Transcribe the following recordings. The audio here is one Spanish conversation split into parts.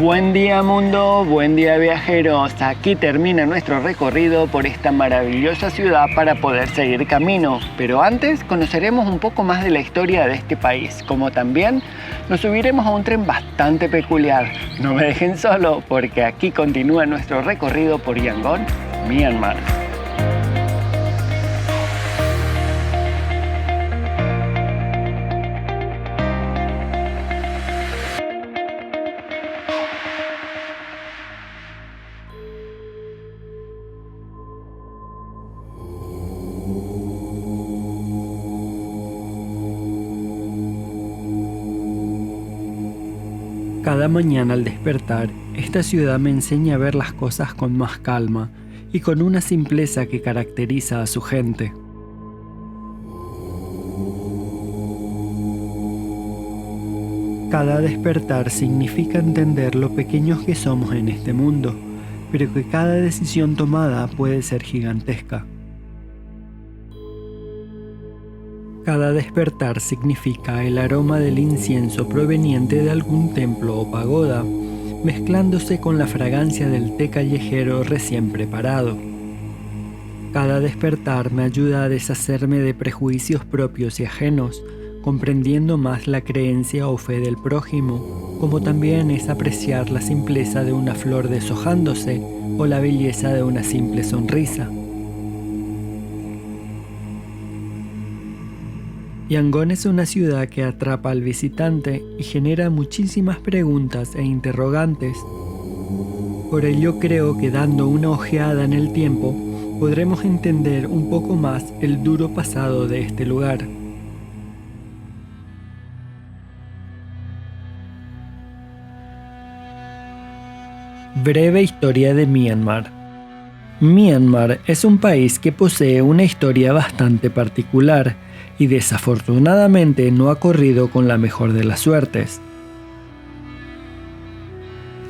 Buen día mundo, buen día viajeros. Aquí termina nuestro recorrido por esta maravillosa ciudad para poder seguir camino. Pero antes conoceremos un poco más de la historia de este país, como también nos subiremos a un tren bastante peculiar. No me dejen solo porque aquí continúa nuestro recorrido por Yangon, Myanmar. Cada mañana al despertar, esta ciudad me enseña a ver las cosas con más calma y con una simpleza que caracteriza a su gente. Cada despertar significa entender lo pequeños que somos en este mundo, pero que cada decisión tomada puede ser gigantesca. Cada despertar significa el aroma del incienso proveniente de algún templo o pagoda, mezclándose con la fragancia del té callejero recién preparado. Cada despertar me ayuda a deshacerme de prejuicios propios y ajenos, comprendiendo más la creencia o fe del prójimo, como también es apreciar la simpleza de una flor deshojándose o la belleza de una simple sonrisa. Yangon es una ciudad que atrapa al visitante y genera muchísimas preguntas e interrogantes. Por ello creo que dando una ojeada en el tiempo, podremos entender un poco más el duro pasado de este lugar. Breve historia de Myanmar. Myanmar es un país que posee una historia bastante particular y desafortunadamente no ha corrido con la mejor de las suertes.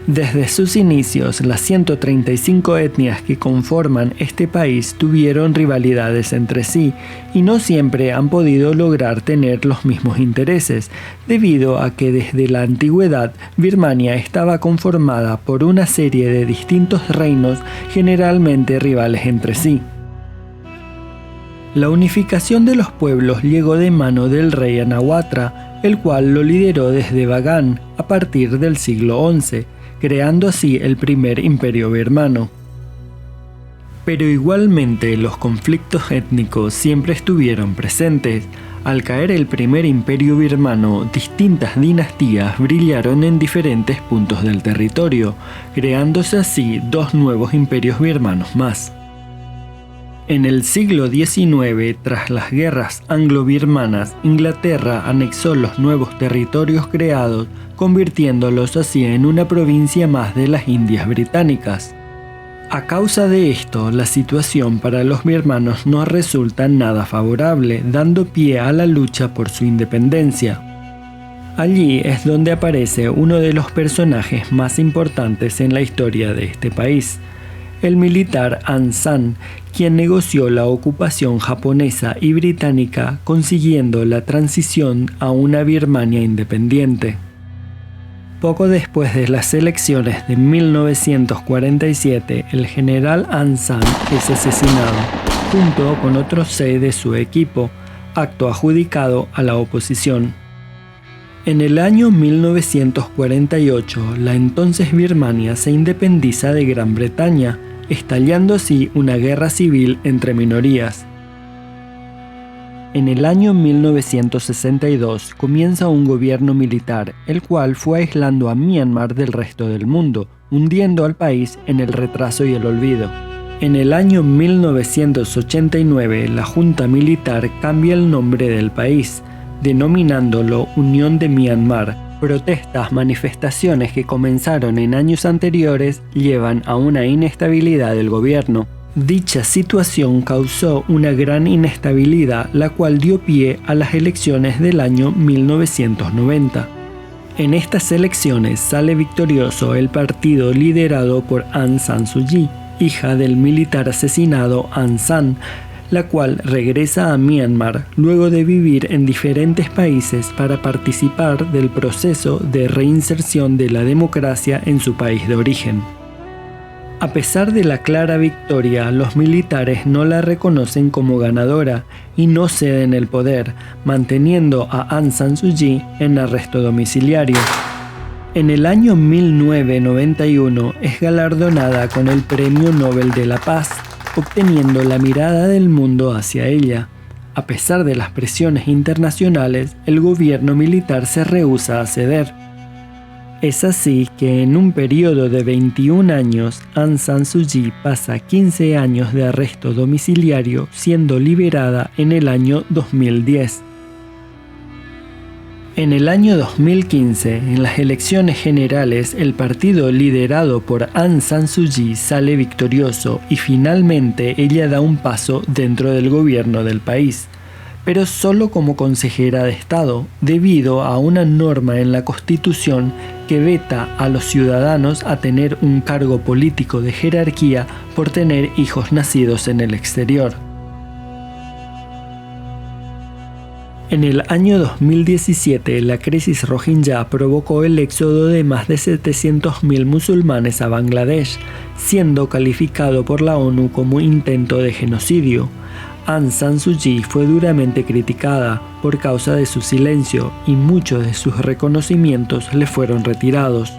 Desde sus inicios, las 135 etnias que conforman este país tuvieron rivalidades entre sí y no siempre han podido lograr tener los mismos intereses, debido a que desde la antigüedad Birmania estaba conformada por una serie de distintos reinos generalmente rivales entre sí. La unificación de los pueblos llegó de mano del rey Anawatra, el cual lo lideró desde Bagan a partir del siglo XI, creando así el primer imperio birmano. Pero igualmente los conflictos étnicos siempre estuvieron presentes. Al caer el primer imperio birmano, distintas dinastías brillaron en diferentes puntos del territorio, creándose así dos nuevos imperios birmanos más. En el siglo XIX, tras las guerras anglo-birmanas, Inglaterra anexó los nuevos territorios creados, convirtiéndolos así en una provincia más de las Indias británicas. A causa de esto, la situación para los birmanos no resulta nada favorable, dando pie a la lucha por su independencia. Allí es donde aparece uno de los personajes más importantes en la historia de este país, el militar Aung San, quien negoció la ocupación japonesa y británica, consiguiendo la transición a una Birmania independiente. Poco después de las elecciones de 1947, el general Aung San es asesinado, junto con otros 6 de su equipo, acto adjudicado a la oposición. En el año 1948, la entonces Birmania se independiza de Gran Bretaña, estallando así una guerra civil entre minorías. En el año 1962 comienza un gobierno militar, el cual fue aislando a Myanmar del resto del mundo, hundiendo al país en el retraso y el olvido. En el año 1989, la junta militar cambia el nombre del país, denominándolo Unión de Myanmar. Protestas, manifestaciones que comenzaron en años anteriores llevan a una inestabilidad del gobierno. Dicha situación causó una gran inestabilidad, la cual dio pie a las elecciones del año 1990. En estas elecciones sale victorioso el partido liderado por Aung San Suu Kyi, hija del militar asesinado Aung San, la cual regresa a Myanmar luego de vivir en diferentes países para participar del proceso de reinserción de la democracia en su país de origen. A pesar de la clara victoria, los militares no la reconocen como ganadora y no ceden el poder, manteniendo a Aung San Suu Kyi en arresto domiciliario. En el año 1991 es galardonada con el Premio Nobel de la Paz, obteniendo la mirada del mundo hacia ella. A pesar de las presiones internacionales, el gobierno militar se rehúsa a ceder. Es así que en un periodo de 21 años, Aung San Suu Kyi pasa 15 años de arresto domiciliario, siendo liberada en el año 2010. En el año 2015, en las elecciones generales, el partido liderado por Aung San Suu Kyi sale victorioso y finalmente ella da un paso dentro del gobierno del país, pero solo como consejera de Estado, debido a una norma en la Constitución que veta a los ciudadanos a tener un cargo político de jerarquía por tener hijos nacidos en el exterior. En el año 2017, la crisis rohingya provocó el éxodo de más de 700.000 musulmanes a Bangladesh, siendo calificado por la ONU como intento de genocidio. Aung San Suu Kyi fue duramente criticada por causa de su silencio y muchos de sus reconocimientos le fueron retirados.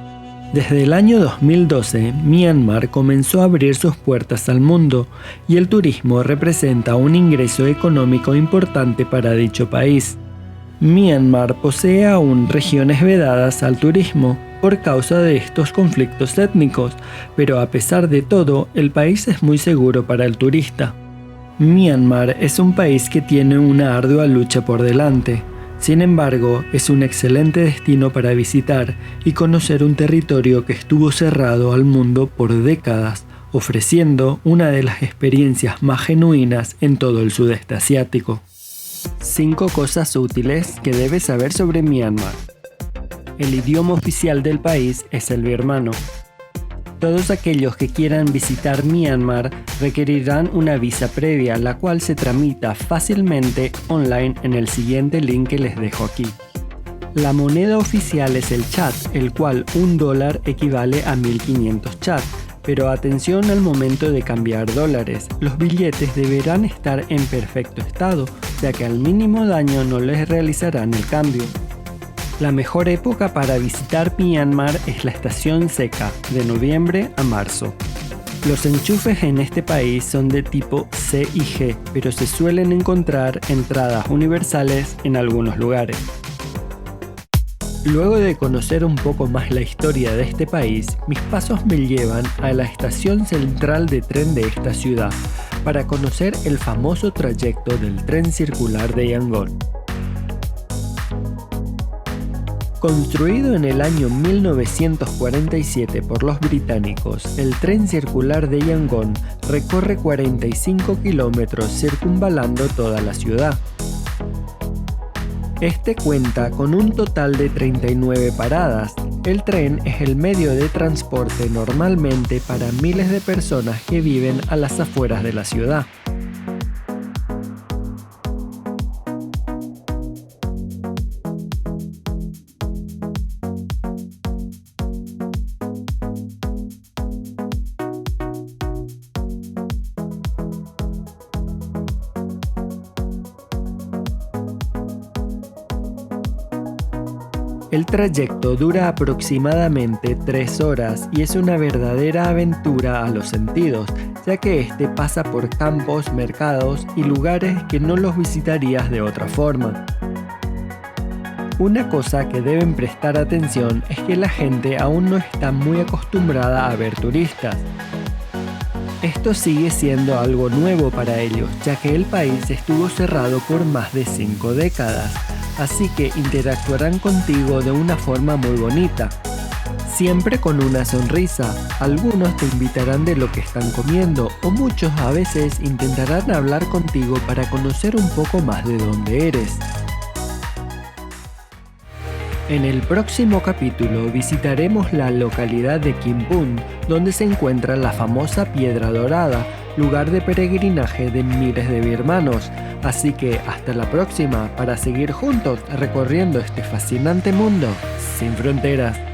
Desde el año 2012, Myanmar comenzó a abrir sus puertas al mundo y el turismo representa un ingreso económico importante para dicho país. Myanmar posee aún regiones vedadas al turismo por causa de estos conflictos étnicos, pero a pesar de todo, el país es muy seguro para el turista. Myanmar es un país que tiene una ardua lucha por delante. Sin embargo, es un excelente destino para visitar y conocer un territorio que estuvo cerrado al mundo por décadas, ofreciendo una de las experiencias más genuinas en todo el sudeste asiático. 5 cosas útiles que debes saber sobre Myanmar. El idioma oficial del país es el birmano. Todos aquellos que quieran visitar Myanmar requerirán una visa previa, la cual se tramita fácilmente online en el siguiente link que les dejo aquí. La moneda oficial es el chat, el cual $1 equivale a 1500 chat, pero atención al momento de cambiar dólares. Los billetes deberán estar en perfecto estado, ya que al mínimo daño no les realizarán el cambio. La mejor época para visitar Myanmar es la estación seca, de noviembre a marzo. Los enchufes en este país son de tipo C y G, pero se suelen encontrar entradas universales en algunos lugares. Luego de conocer un poco más la historia de este país, mis pasos me llevan a la estación central de tren de esta ciudad para conocer el famoso trayecto del tren circular de Yangon. Construido en el año 1947 por los británicos, el tren circular de Yangon recorre 45 kilómetros circunvalando toda la ciudad. Este cuenta con un total de 39 paradas. El tren es el medio de transporte normalmente para miles de personas que viven a las afueras de la ciudad. El trayecto dura aproximadamente 3 horas y es una verdadera aventura a los sentidos, ya que este pasa por campos, mercados y lugares que no los visitarías de otra forma. Una cosa que deben prestar atención es que la gente aún no está muy acostumbrada a ver turistas. Esto sigue siendo algo nuevo para ellos, ya que el país estuvo cerrado por más de 5 décadas. Así que interactuarán contigo de una forma muy bonita, siempre con una sonrisa. Algunos te invitarán de lo que están comiendo o muchos a veces intentarán hablar contigo para conocer un poco más de dónde eres. En el próximo capítulo visitaremos la localidad de Kim Bum, donde se encuentra la famosa Piedra Dorada, lugar de peregrinaje de miles de birmanos. Así que hasta la próxima para seguir juntos recorriendo este fascinante mundo sin fronteras.